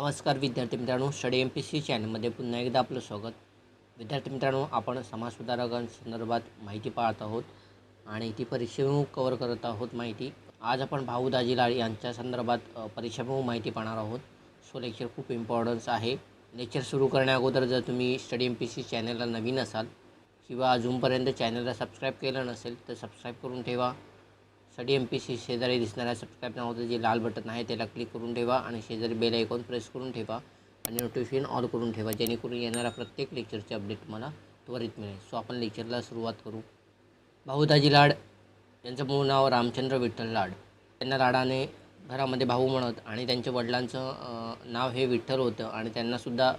नमस्कार विद्यार्थी मित्रांनो, स्टडी MPSC चॅनलमध्ये पुन्हा एकदा आपलं स्वागत. विद्यार्थी मित्रांनो, आपण समाज सुधारकांसंदर्भात माहिती पाहत आहोत आणि ती परीक्षेमुळे कव्हर करत आहोत माहिती. आज आपण भाऊ दाजी लाड यांच्या संदर्भात परीक्षेमुळे माहिती पाहणार आहोत. सो लेक्चर खूप इम्पॉर्टन्स आहे. लेक्चर सुरू करण्याअगोदर जर तुम्ही स्टडी MPSC चॅनलला नवीन असाल किंवा अजूनपर्यंत चॅनलला सबस्क्राईब केलं नसेल तर सबस्क्राईब करून ठेवा. स्टडी MPSC शेजारी दिसणाऱ्या सबस्क्राईब नावाचं जे लाल बटन आहे त्याला क्लिक करून ठेवा आणि शेजारी बेल आयकॉन प्रेस करून ठेवा आणि नोटिफिकेशन ऑल करून ठेवा, जेणेकरून येणारा प्रत्येक लेक्चरचे अपडेट तुम्हाला त्वरित मिळेल. सो आपण लेक्चरला सुरुवात करू. भाऊ दाजी लाड यांचं मूळ नाव रामचंद्र विठ्ठल लाड. त्यांना लाडाने घरामध्ये भाऊ म्हणत आणि त्यांच्या वडिलांचं नाव हे विठ्ठल होतं आणि त्यांनासुद्धा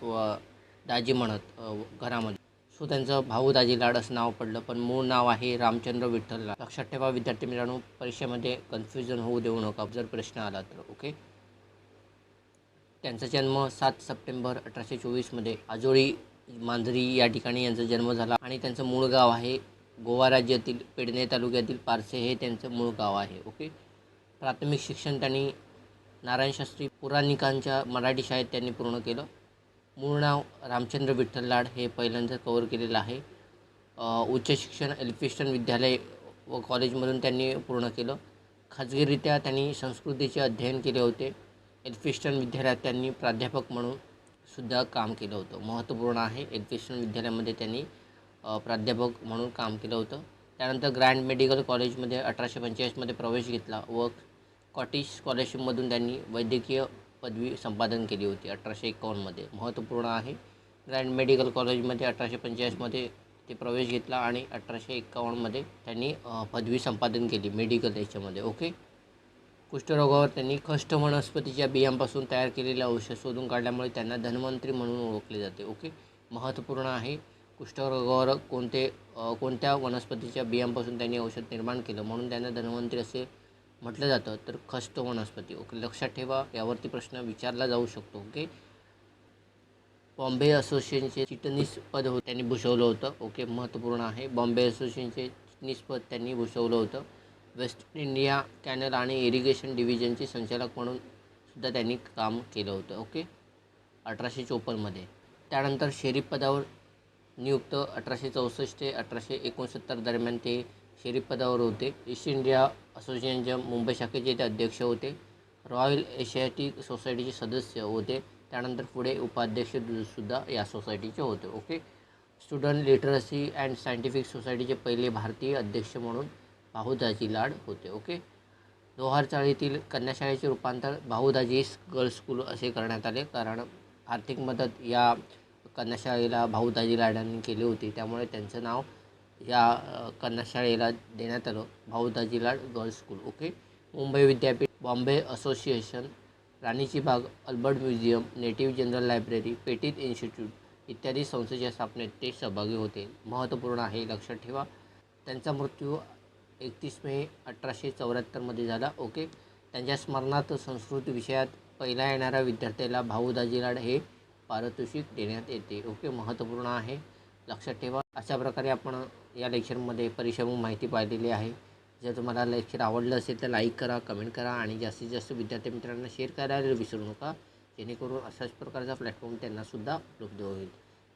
दाजी म्हणत घरामध्ये. सो त्यांचं भाऊ दाजी लाड असं नाव पडलं, पण मूळ नाव आहे रामचंद्र विठ्ठल लाड. लक्षात ठेवा विद्यार्थी मित्रांनो, परीक्षेमध्ये कन्फ्युजन होऊ देऊ नका जर प्रश्न आला तर. ओके. त्यांचा जन्म 7 सप्टेंबर 1824 आजोळी मांजरी या ठिकाणी यांचा जन्म झाला आणि त्यांचं मूळ गाव आहे गोवा राज्यातील पेडणे तालुक्यातील पारसे हे त्यांचं मूळ गाव आहे. ओके. प्राथमिक शिक्षण त्यांनी नारायण शास्त्री पुराणिकांच्या मराठी शाळेत त्यांनी पूर्ण केलं. मूळ नाव रामचंद्र विठ्ठल लाड हे पहिल्यांदा कव्हर केलेलं आहे. उच्च शिक्षण एल्फिस्टन विद्यालय व कॉलेजमधून त्यांनी पूर्ण केलं. खाजगीरित्या त्यांनी संस्कृतीचे अध्ययन केले होते. एल्फिस्टन विद्यालयात त्यांनी प्राध्यापक म्हणून सुद्धा काम केलं होतं. महत्त्वपूर्ण आहे, एल्फिस्टन विद्यालयामध्ये त्यांनी प्राध्यापक म्हणून काम केलं होतं. त्यानंतर ग्रँड मेडिकल कॉलेजमध्ये 1845 प्रवेश घेतला व स्कॉटिश स्कॉलरशिपमधून त्यांनी वैद्यकीय पदवी संपादन केली होती 1851. महत्त्वपूर्ण आहे, ग्रँड मेडिकल कॉलेजमध्ये 1845 ते प्रवेश घेतला आणि 1851 त्यांनी पदवी संपादन केली मेडिकल याच्यामध्ये. ओके. कुष्ठरोगावर त्यांनी खस्ट वनस्पतीच्या बियांपासून तयार केलेले औषध शोधून काढल्यामुळे त्यांना धन्वंतरी म्हणून ओळखले जाते. ओके. महत्त्वपूर्ण आहे, कुष्ठरोगावर कोणत्या वनस्पतीच्या बियांपासून त्यांनी औषध निर्माण केलं म्हणून त्यांना धन्वंतरी असे म्हटलं जातं, तर खस्ट वनस्पती. ओके. लक्षात ठेवा, यावरती प्रश्न विचारला जाऊ शकतो. ओके. बॉम्बे असोसिएशनचे चिटणीस पद त्यांनी भूषवलं होतं. ओके. महत्त्वपूर्ण आहे, बॉम्बे असोसिएशनचे चिटणीस पद त्यांनी भूषवलं होतं. वेस्ट इंडिया कॅनल आणि इरिगेशन डिव्हिजनचे संचालक म्हणून सुद्धा त्यांनी काम केलं होतं. ओके. 1854. त्यानंतर शेरीफ पदावर नियुक्त 1864 ते 1869 दरम्यान ते शेरीफ पदावर होते. ईस्ट इंडिया असोसिएशनच्या मुंबई शाखेचे ते अध्यक्ष होते. रॉयल एशियाटिक सोसायटीचे सदस्य होते. त्यानंतर पुढे उपाध्यक्षसुद्धा या सोसायटीचे होते. Okay. Student literacy and scientific सोसायटीचे पहिले भारतीय अध्यक्ष म्हणून भाऊ दाजी लाड होते. ओके. लोहार चाळीतील कन्याशाळेचे रूपांतर भाऊ दाजी गर्ल्स स्कूल असे करण्यात आले, कारण आर्थिक मदत या कन्याशाळेला भाऊ दाजी लाडांनी केली होती, त्यामुळे त्यांचं नाव या कन्याशाळेला देण्यात आलं, Bhau Daji Lad girls school. Okay. Mumbai विद्यापीठ, बॉम्बे असोसिएशन, राणीची बाग, Albert museum, native general library, petit institute इत्यादी संस्थेच्या स्थापनेत ते सहभागी होते. महत्त्वपूर्ण आहे, लक्षात ठेवा. त्यांचा मृत्यू 31 मे 1874 झाला. ओके. त्यांच्या स्मरणार्थ संस्कृत विषयात पहिला येणाऱ्या विद्यार्थ्याला भाऊ दाजी लाड हे पारितोषिक देण्यात येते. ओके. महत्त्वपूर्ण आहे, लक्षात ठेवा. अशा प्रकारे आपण या लेक्चरमध्ये परीक्षेमुळे माहिती पाहिलेली आहे. जर तुम्हाला लेक्चर आवडलं असेल तर लाईक करा, कमेंट करा आणि जास्तीत जास्त विद्यार्थी मित्रांना शेअर करायला विसरू नका, जेणेकरून अशाच प्रकारचा प्लॅटफॉर्म त्यांनासुद्धा उपलब्ध होईल.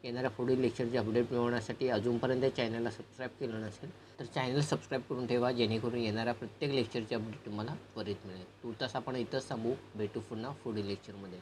येणाऱ्या पुढील लेक्चरचे अपडेट मिळवण्यासाठी अजूनपर्यंत चॅनलला सबस्क्राईब केलं नसेल तर चॅनल सबस्क्राईब करून ठेवा, जेणेकरून येणाऱ्या प्रत्येक लेक्चरचे अपडेट तुम्हाला त्वरित मिळेल. तुर्तास आपण इथंच थांबू, भेटू पुन्हा पुढील लेक्चरमध्ये.